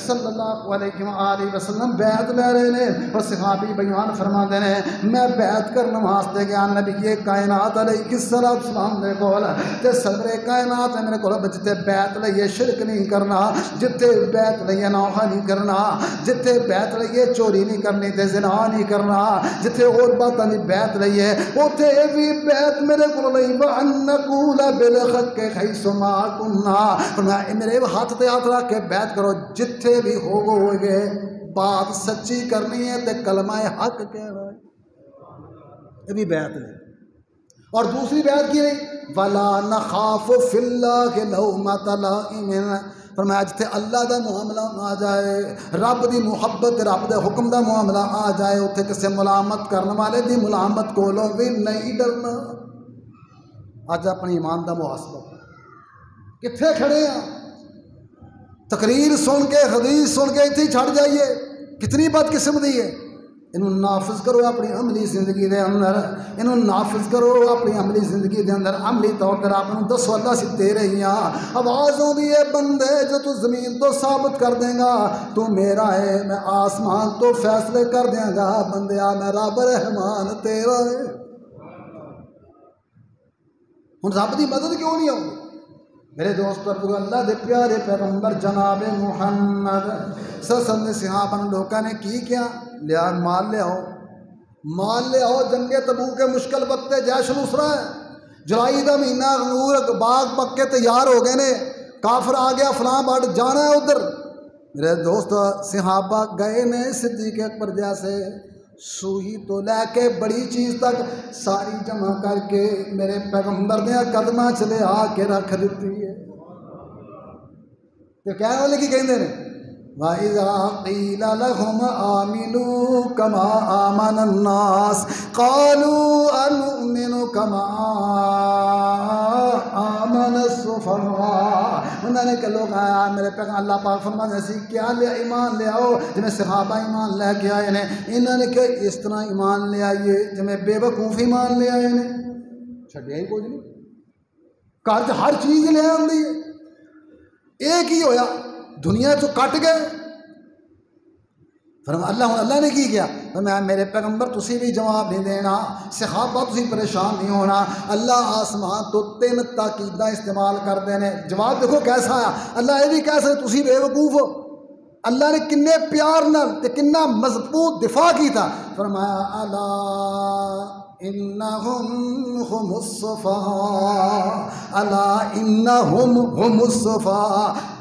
صلی اللہ علیہ وآلہ وسلم بیعت لے رہے نے، اور صحابی بیان فرماندے نے میں بیعت کرنے واسطے گیا نبی کائنات علیہ السلام دے کول تے صدر کائنات میرے کو جتے بیعت لئیے شرک نہیں کرنا، جتے بیعت لئیے نوحہ نہیں کرنا، جتے بیعت لئیے چوری نہیں کرنی تے زنا نہیں کرنا، جتے اور باتاں نہیں بیعت لئیے اوتے بھی بیعت میرے کو لئی وَأَن نَّقُولَ بِالْحَقِّ حَيْثُ مَا كُنَّا، فرمایا میرے ہاتھ تے ہاتھ رکھ کے بیعت کرو، جتے بھی ہو گے بات سچی کرنی ہے تے کلمہ حق کہنا ہے، یہ بھی بیعت نہیں۔ اور دوسری بیعت کی نہیں وَلَا نَخَافُ فِي اللَّهِ لَوْمَةَ لَائِمٍ، فرمایا جتے اللہ دا معاملہ آ جائے، رب دی محبت رب دے حکم دا معاملہ آ جائے، اتھے کسے ملامت کرنے والے دی ملامت کولوں بھی نہیں ڈرنا۔ آج اپنی ایمان دا محاسبہ کتھے کھڑے ہیں، تقریر سن کے حدیث سن کے اتھی چھڑ جائیے، کتنی بد قسمتی ہے۔ انہوں نافذ کرو اپنی عملی زندگی دے اندر، انہوں نافذ کرو اپنی عملی زندگی دے اندر، عملی طور پر آپ انہوں دسو اللہ سے تیرے ہی آوازوں دیئے بندے جو تو زمین تو ثابت کر دیں گا تو میرا ہے، میں آسمان تو فیصلے کر دیں گا بندیا میں رب رحمان تیرا ہے۔ ان رب دی مدد کیوں نہیں آؤں میرے دوست اور اللہ دے پیارے پیغمبر جناب محمد صلی اللہ علیہ وسلم نے صحابہ لوگوں نے کی کیا لیا مال لے آؤ، مال لے آؤ، جنگ تبوک کے مشکل وقت جیش الاسرا ہے، جولائی دا مہینہ انگور باغ پکے تیار ہو گئے نے، کافر آ گیا فلاں بڑھ جانا ہے ادھر، میرے دوست صحابہ گئے نے صدیق اکبر جیسے سوئی تو لے کے بڑی چیز تک ساری جمع کر کے میرے پیغمبر نے قدمہ چلے آ کے رکھ دیتی ہے۔ تو کہنے والے کی کہندے نے وَإِذَا قِيلَ لَهُمْ آمِنُوا كَمَا آمَنَ النَّاسُ قَالُوا أَنُؤْمِنُ كَمَا آمَنَ السُّفَهَاءُ، انہوں نے کہ لوگ آیا میرے پیغمبر اللہ پاک فرماتے ہیں کیا لے ایمان لے آؤ جنہیں صحابہ ایمان لے کے آئے نے، انہوں نے کہ اس طرح ایمان لے آئیے جنہیں بے وقوف ایمان لے آئے نے، چھڑیا ہی کچھ نہیں، کارج ہر چیز لے آندی ہے، ایک ہی ہویا دنیا تو کٹ گئے اللہ نے کی کیا؟ فرمایا میرے پیغمبر تسی بھی جواب نہیں دینا، صحابہ تسی پریشان نہیں ہونا، اللہ آسمان تو 3 تاکیداں استعمال کر دینے۔ جواب دیکھو کیسا آیا، اللہ یہ بھی کہہ سکتے تسی بے وقوف ہو۔ اللہ نے کنے پیار نال تے کنا مضبوط دفاع کیتا، فرمایا الا انہم ہم الصفا، الا انہم ہم الصفا،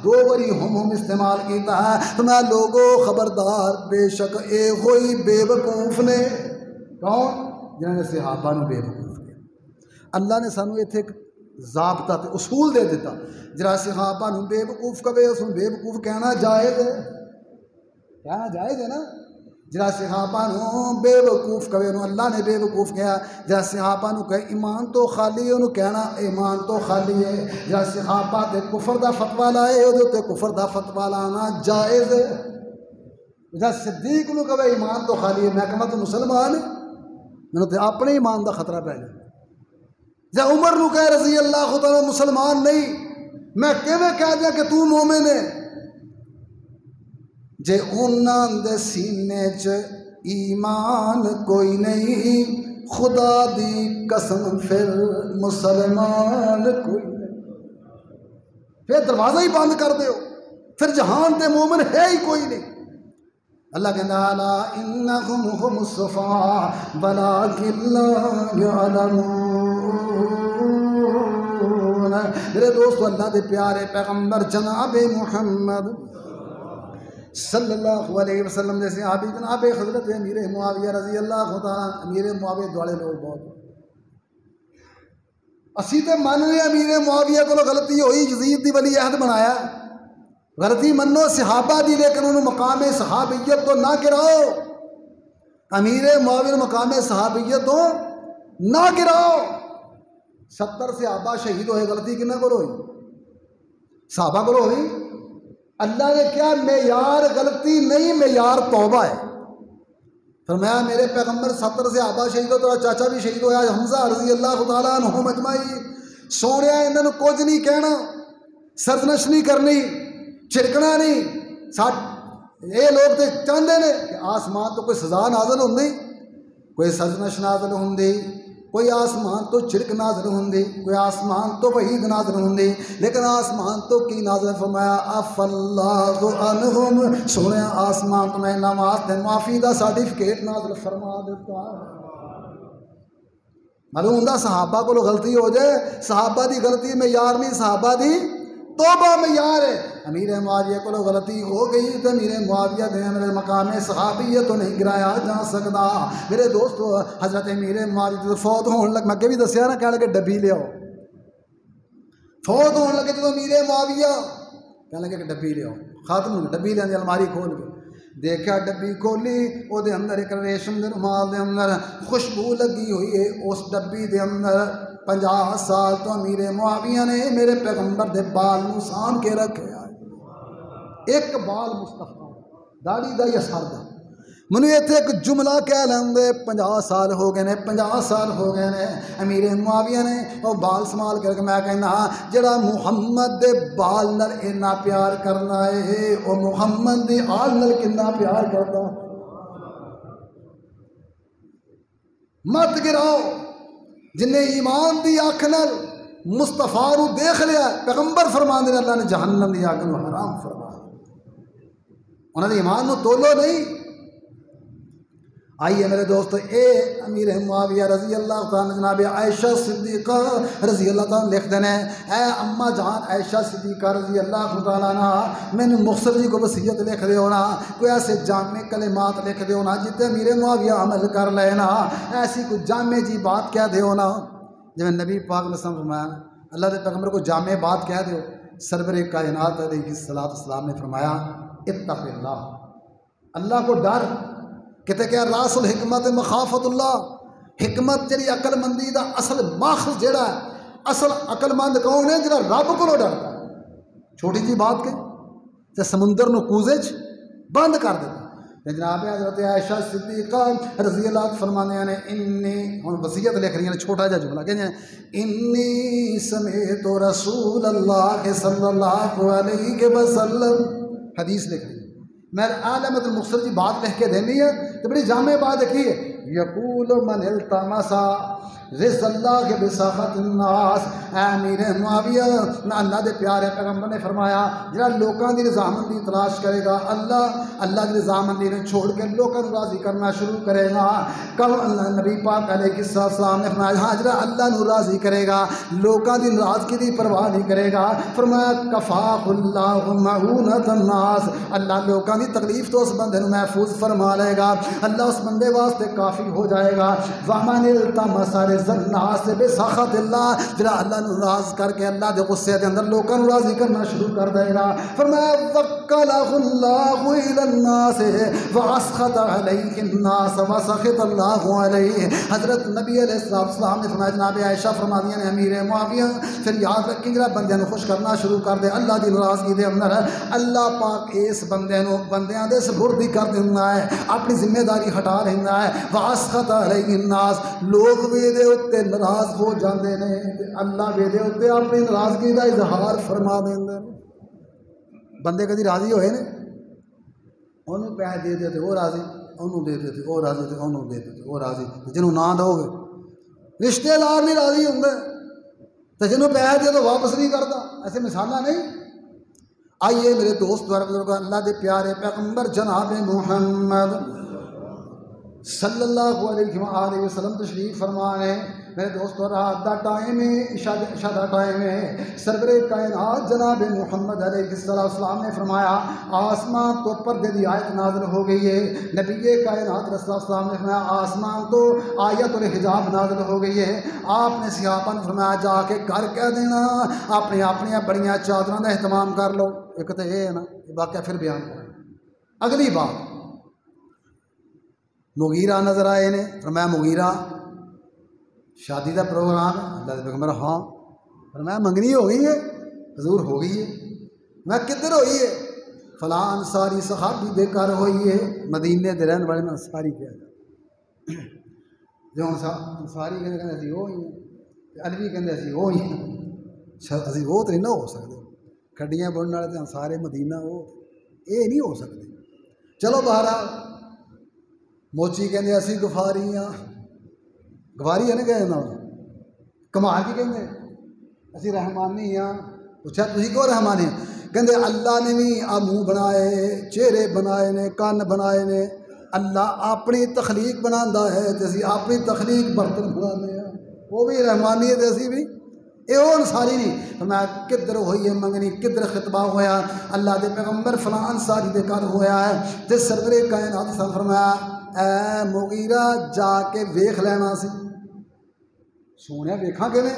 2 باری ہم استعمال کیتا ہے۔ تو میں لوگوں خبردار، بے شک اے ہوئی بے وقوف نے، کون؟ جنہوں نے صحابہ نو بے وقوف کیا۔ اللہ نے سانو ایتھے ایک ضابطہ تے اصول دے دیتا، جرا صحابہ نو بے وقوف کبے اس بے وقوف کہنا جائز ہے، کہنا جائز ہے نا؟ جرا صحابہ نو بے وقوف کبے انہوں اللہ نے بے وقوف کہا، جرا صحابہ نو کہ ایمان تو خالی ہے انہوں کہنا ایمان تو خالی ہے، جرا صحابہ تے کفر دا فتویٰ لائے انہوں تے کفر دا فتویٰ لانا جائز ہے۔ جرا صدیق نو کہ ایمان تو خالی ہے، میں کہا تو مسلمان ہے، میں تے اپنے ایمان دا خطرہ پہ لے۔ جرا عمر نو کہ رضی اللہ تعالیٰ مسلمان نہیں، میں کہہ دیا کہ تو مومن ہے، جے انہاں دے سینے چ ایمان کوئی نہیں، خدا دی قسم پھر مسلمان کوئی نہیں، پھر دروازہ ہی بند کر دیو، پھر جہان تے مومن ہے ہی کوئی نہیں۔ اللہ کہنا الا انہم ہم الصفا ولکن لا یعلمون۔ میرے دوستو، اللہ دے پیارے پیغمبر جناب محمد صلی اللہ علیہ وسلم جیسے صحابی جناب حضرت امیر معاویہ رضی اللہ تعالیٰ، امیر معاویہ دوالے لوگ بہت اسی تے مان لے امیر معاویہ کو غلطی ہوئی، یزید دی ولی عہد بنایا، غلطی منو صحابہ دی، لیکن انہوں مقام صحابیت تو نہ گراؤ، امیر معاویہ مقام صحابیت تو نہ گراؤ۔ 70 صحابہ شہید ہوئے، غلطی کنہ کو ہوئی؟ صحابہ کو ہوئی۔ اللہ نے کیا معیار غلطی نہیں، معیار توبہ ہے۔ فرمایا میرے پیغمبر 70 صحابہ شہید ہو، تو چاچا بھی شہید ہوا حمزہ رضی اللہ تعالیٰ عنہم اجمعین، سونے انہوں کچھ نہیں کہنا، سرزنش نہیں کرنی، چھڑکنا نہیں۔ یہ لوگ تو چاہتے ہیں کہ آسمان تو کوئی سزا نازل ہوندی، کوئی سرزنش نازل ہوندی، کوئی آسمان تو چھڑک نازل ہوندی، کوئی آسمان تو وحید نازل ہوندی، لیکن آسمان تو کی نازل؟ فرمایا اف اللہ عنہم، سونے آسمان تو میں نماز تے معافی دا سرٹیفکیٹ نازل فرما دیتا۔ معلوم ہوندا صحابہ کو غلطی ہو جائے، صحابہ دی غلطی معیار نہیں، صحابہ دی توبہ معیار ہے۔ امیر معاویہ کو غلطی ہو گئی تو امیر معاویہ دے میرے مقام صحابیت تو نہیں گرایا جا سکتا۔ میرے دوستو، حضرت امیر معاویہ فوت ہون لگ، میں بھی دسیا نا، کہنے لگے ڈبی لے آؤ، فوت ہون لگے جب امیر معاویہ کہنے لگے کہ ڈبی لے آؤ، خاتم ڈبی لے آندی، الماری کھول کے دیکھا، ڈبی کھولی، او دے اندر ایک ریشم دے رومال دے اندر خوشبو لگی ہوئی ہے، اس ڈبی دے اندر 50 سال تو امیر معاویہ نے میرے پیغمبر دے بال نو سام کے رکھے آئے، ایک بال مصطفیٰ داڑھی دا یا سر دا۔ منو ایتھے ایک جملہ کہہ لیں، 50 سال ہو گئے نے، 50 سال ہو گئے نے امیر معاویہ نے وہ بال سنبھال کر کے، میں کہنا جڑا محمد دے بال نال اتنا پیار کرنا ہے، وہ محمد دی آل نال کتنا پیار کرتا۔ مت گراؤ، جن ایمان دی آنکھ نال مصطفیٰ نو دیکھ لیا، پیغمبر فرمان دے اللہ نے جہنم دی آگ نو حرام فرما، انہوں نے ایمان نو تولو نہیں۔ آئیے میرے دوستو، اے امیر معاویہ رضی اللہ تعالیٰ جناب عائشہ صدیقہ رضی اللہ تعالیٰ لکھ دینے، اے اماں جان عائشہ صدیقہ رضی اللہ تعالیٰ عنہ، میں نے مختصر جی کو وصیت لکھ دے ہونا، کوئی ایسے جامع کلمات لکھ دے ہونا جتے امیر معاویہ عمل کر لینا، ایسی کوئی جامع جی بات کہہ دے ہونا، جب نبی پاک نے فرمایا اللہ کے پیغمبر کو جامع بات کہہ دو، سرور کائنات علیہ السلام نے فرمایا اتق اللہ، اللہ کو ڈر، کہتے کہ راس الحکمت مخافت اللہ، حکمت جڑی عقل مندی دا اصل ماخذ جڑا ہے، اصل عقل مند کون ہے؟ جڑا رب کو ڈرتا ہے۔ چھوٹی جی بات کہ تے سمندر نو کوزے چ بند کر دیتا۔ جناب حضرت عائشہ صدیقہ رضی اللہ عنہ فرمانے نے انی، ہن وصیت لکھ رہی ہیں، چھوٹا جا جملہ کہ انی سمعت رسول اللہ صلی اللہ علیہ وسلم، حدیث لکھ رہی ہیں، میں عالمت المختصر جی بات لکھ کے دینی ہے تو بڑی جامع بات لکھی ہے، یقول من التمسا رضا اللہ کے بساخت الناس، اے امیر معاویہ اللہ دے پیارے پیغمبر نے فرمایا جڑا لوکاں دی رضامندی تلاش کرے گا اللہ دی رضامندی نے چھوڑ کے لوکاں نو راضی کرنا شروع کرے گا۔ کل نبی پاک علیہ السلام نے فرمایا ہاں جڑا اللہ نو راضی کرے گا لوکاں دی ناراضگی دی پرواہ نہیں کرے گا، فرمایا کفاہ اللہ معونۃ الناس، اللہ لوکاں دی تکلیف تو اس بندے نو محفوظ فرما لے گا، اللہ اس بندے واسطے کافی ہو جائے گا۔ ومن التمس رضا الناس بسخط اللہ، جڑا اللہ نو راض کر کے اللہ دے غصے دے اندر لوکاں نو راضی کرنا شروع کر دے گا، فرمایا وکلہ اللہ الی الناس واسخط علیہ الناس وسخط اللہ علیہ۔ حضرت نبی علیہ السلام نے فرمایا، جناب عائشہ فرماتی ہیں امیر معاویہ پھر یاد رکھیں جڑا بندے نو خوش کرنا شروع کر دے اللہ دی ناراضگی دے اندر، اللہ پاک اس بندے نو بندیاں دے سپرد کر دیندا ہے، اپنی ذمہ داری ہٹا لینا ہے۔ واسخط علیہ الناس، لوگ بھی دے اتے ناراض ہو جاندے نے تے اللہ بھی دے اتے اپنی ناراضگی دا اظہار فرما دیندے نے۔ بندے کدی راضی ہوئے نے؟ انہوں پیسے دے دے تے وہ راضی، انہوں دے دے تے وہ راضی، تے انہوں دے دے تے وہ راضی، جنہوں نہ دو گے رشتے دار نہیں راضی ہوں گے تو جنہوں پیسے دے تو واپس نہیں کرتا، ایسے مثالہ نہیں۔ آئیے میرے دوست دوارا بزرگ، اللہ دے پیارے پیغمبر جناب محمد صلی اللہ علیہ وآلہ وسلم تشریف فرمانے، میرے دوستو رات دا ٹائم ہے، عشاء دا ٹائم ہے، سرور کائنات جناب محمد علیہ السلام نے فرمایا آسمان تو پردے دی آیت نازل ہو گئی ہے، نبی کائنات رسول اللہ السلام نے فرمایا آسمان تو آیت الحجاب نازل ہو گئی ہے۔ آپ نے صحابہ نے فرمایا جا کے گھر کہہ دینا اپنی بڑیاں چادروں کا اہتمام کر لو۔ ایک تو یہ ہے نا، یہ واقعہ پھر بیان کریں۔ اگلی بات، مغیرہ نظر آئے نے، فرمایا مغیرہ شادی دا پروگرام ہے، اللہ دے پیغمبر ہاں، فرمایا منگنی ہو گئی ہے، حضور ہو گئی ہے، میں کدھر ہوئی ہے؟ فلاں انصاری صحابی دے گھر ہوئی ہے، مدینے دے رہن والے انصاری کیا جائے جو انصاری کہتے اسی وہ ہی ہیں، علوی کہتے اسی وہ ہی ہیں، اسی وہ تو نہیں نہ ہو سکتے، کھڈیاں بننے والے انصارے مدینہ وہ یہ نہیں ہو سکتے۔ چلو بہرحال موچی کہتے اسی گفاری ہاں، گواری ہے نا کہنا کمال کی کہتے اسی رحمانی ہاں۔ پوچھا تھی کیوں رحمانی ہیں؟ کہتے اللہ نے بھی آ منہ بنائے، چہرے بنائے نے، کان بنائے نے، اللہ اپنی تخلیق بنا ہے تے اسی اپنی تخلیق برتن بنانے ہیں، وہ بھی رحمانی ہے تے اسی بھی یہ وہ انصاری نہیں۔ فرمایا کدھر ہوئی ہے منگنی، کدھر خطبہ ہوا، اللہ دے پیغمبر فلاں انصاری دے گھر ہوا ہے تے سرور کائنات نے فرمایا اے مغیرہ جا کے ویکھ لینا سی۔ سونے ویکھاں کیویں؟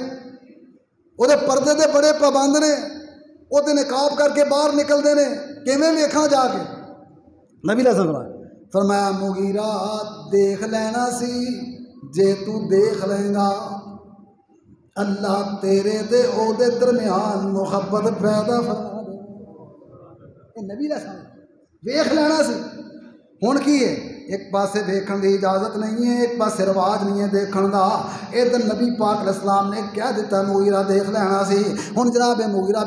وہ پردے دے بڑے پابند نے، وہ نقاب کر کے باہر نکلتے ہیں، کیویں ویکھاں جا کے؟ نبی علیہ السلام فرمایا مغیرہ دیکھ لینا سی، جے تو دیکھ لیں گا اللہ تیرے تے او دے درمیان محبت پیدا فرما دے۔ نبی علیہ السلام ویکھ لینا سی۔ ہن کی ہے؟ ایک پاسے دیکھن دی اجازت نہیں ہے، ایک پاسے رواج نہیں ہے دیکھن دا، ادھر نبی پاک علیہ السلام نے کہہ دیتا مغیرہ دیکھ لینا سی۔ ہن جناب مغیرہ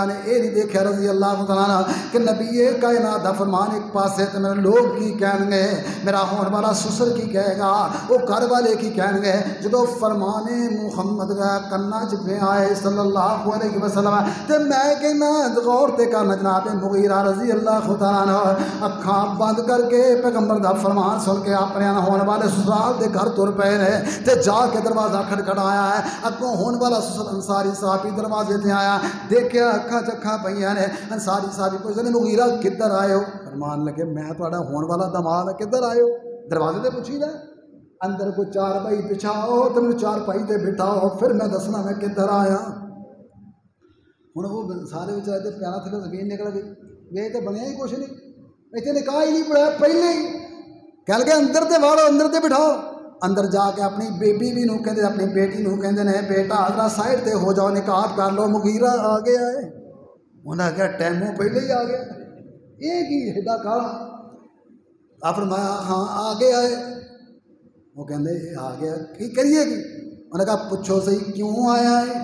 نے یہ نہیں دیکھا رضی اللہ تعالیٰ کہ نبی کائنات دا فرمان ایک پاسے تے میرے لوگ کی کہن گے، میرا ہون والا سسر کی کہے گا، وہ گھر والے کی کہن گے، جدو فرمان محمد کنا چ آئے صلی اللہ علیہ وسلم تے میں کہنا غور تے کرنا جناب مغیرہ رضی اللہ تعالیٰ اکھاں بند کر کے پیغمبر دا فرمان سن کے اپنے ہونے والے سسرال دے گھر تر پے نے تے جا کے دروازہ کھٹکھٹایا ہے، اگوں ہونے والا سسر انصاری صحابی دروازے تے آیا، دیکھیا اکھاں چکھاں پئیاں نے، انصاری صحابی پوچھدے نے مغیرہ کدھر آئے ہو؟ فرمان لگے میں تہاڈا ہونے والا داماد کدھر آئے ہو؟ دروازے تے پوچھی جائے، اندر کوئی چار پائی بچھاؤ تے مینوں چار پائی تے بٹھاؤ پھر میں دسنا میں کدھر آیا۔ ہن وہ سارے بیچارے تے پیراں تھلے زمین نکل گئی، یہ تے بنیا ہی کچھ نہیں، اتنے نکاح ہی نہیں پڑھایا پہلے ہی کہہ لگے اندر تے واڑو اندر تے بٹھاؤ۔ اندر جا کے اپنی بیبی نو کہندے اپنی بیٹی نو کہندے نے بیٹا ذرا سائڈ تے ہو جاؤ نکاح کر لو، مغیرہ آ گیا ہے۔ انہاں کہا ٹائموں پہلے ہی آ گیا، یہ کی ایڈا کالا؟ آپ فرمایا ہاں آ گیا ہے۔ وہ کہندے آ گیا کی کریے گی؟ انہوں نے کہا پوچھو صحیح کیوں آیا ہے؟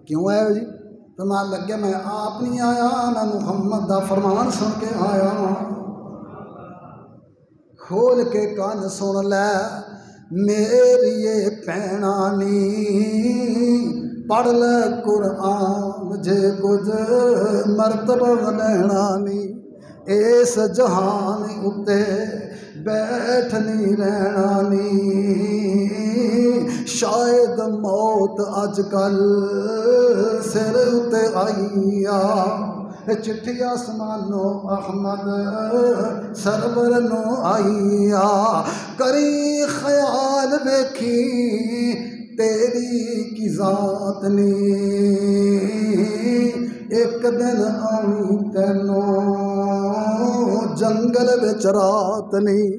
کیوں آیا ہو جی؟ فرمان لگے میں آپ نہیں آیا، میں محمد دا فرمان سن کے آیا۔ کھول کے کان سن لے میری پینا نی، پڑھ لے قرآن جے کچھ مرتبہ لینا نی، اس جہان اتے بیٹھ نہیں رہنا نی، شاید موت اج کل سر اتے آئی آ، چٹھی آسمانو احمد سرور نو آئی آ، کری خیال ویکھی تیری کی ذات نی، ایک دن آنی تینوں جنگل وچ رات نہیں،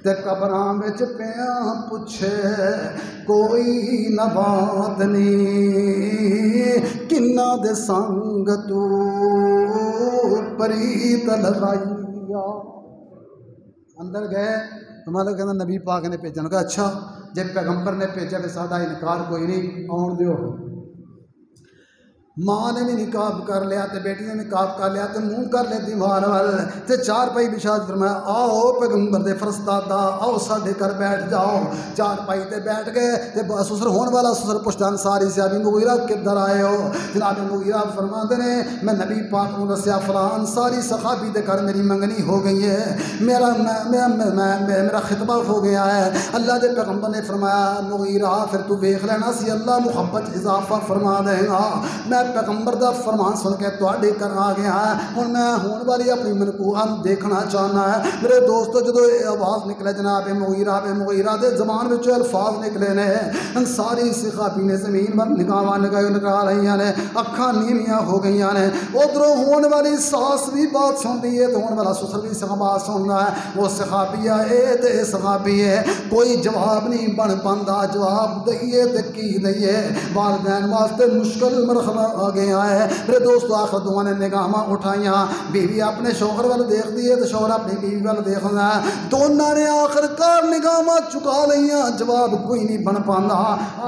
تے قبراں وچ پیاں پچھے کوئی نہ بات نہیں، کنہ دے سنگ تو پریت لگائیا۔ اندر گئے تو مالک کہنا نبی پاک نے بھیجا، کہا اچھا جب پیغمبر نے بھیجا کہ ساڈا انکار کوئی نہیں، آن دیو۔ ماں نے بھی نکاب کر لیا تے بیٹی نے نکاب کر لیا تے منہ کر لے دیوار وال تے چار پائی بچھا فرمایا آؤ پیغمبر دے فرستادا آؤ ساڈے گھر بیٹھ جاؤ۔ چار پائی تے بیٹھ گئے تے سسر ہون والا سسر پشتان ساری سے ابھی مغیرہ کدھر آئے ہو؟ جناب مغیرہ فرماتے نے میں نبی پاک کو دسیا فلان ساری صحابی دے گھر میری منگنی ہو گئی ہے، میرا خطبہ ہو گیا ہے۔ اللہ دے پیغمبر نے فرمایا مغیرہ پھر تو دیکھ لینا سی اللہ محبت اضافہ فرما دے گا، میں پیغمبر دا فرمان سن کے تواڈے گھر آ گیا ہے، ہن میں ہون والی اپنی منقوہ دیکھنا چاہنا ہے۔ میرے دوستو جدو آواز نکلے جناب مغیرہ دے زبان وچ الفاظ نکلے نے، ساری صحابی نے زمین پر نگاہاں لگا رہی نے، اکھاں نیویاں ہو گئی نے، ادھروں ہون والی ساس بھی بات سنتی ہے تو ہون والا سسر بھی بات سننا ہے، وہ صحابی ہے تے صحابی ہے، کوئی جواب نہیں بن پاندا، جواب دئیے تے کی دئیے، والدین واسطے مشکل مرحلہ آ گیا ہے۔ میرے دوستو آخر دعا نے نگاہاں اٹھائیاں، بیوی اپنے شوہر وال دیکھ دی ہے تو شوہر اپنی بیوی وال دیکھنا ہے، دونوں نے آخر کار نگاہاں چکا لیاں، جواب کوئی نہیں بن پاندا۔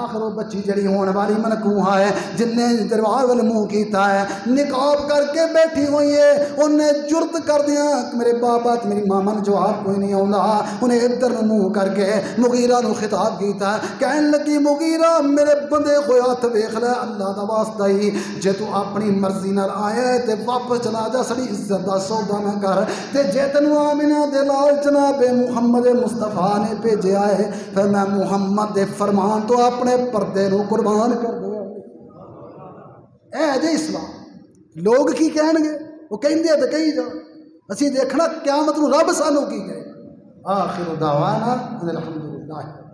آخر وہ بچی جڑی ہون والی منقوہ ہے جن نے دروازے وال منہ کیتا ہے، نقاب کر کے بیٹھی ہوئی ہے، انہیں جرت کر دیا میرے بابا میری ماما نے جواب کوئی نہیں آندا، انہیں ادھر منہ کر کے مغیرہ نو خطاب کیتا ہے، کہن لگی مغیرہ میرے بندے کوئی ہاتھ ویکھ لے اللہ دا واسطہ ہی، جے تو اپنی مرضی نال آئے تے واپس چلا جا، سڑی عزت دا سودا نہ کر، تے جے تینوں آمنہ دے لال جناب محمد مصطفیٰ نے بھیجیا ہے پھر میں محمد دے فرمان تو اپنے پردے نو قربان کر دیا۔ اے جے اسلام لوگ کی کہن گے، وہ کہندے تے کہی جا، اسی دیکھنا قیامت نو رب سانو کی کہے۔ آخر دعوانا الحمدللہ۔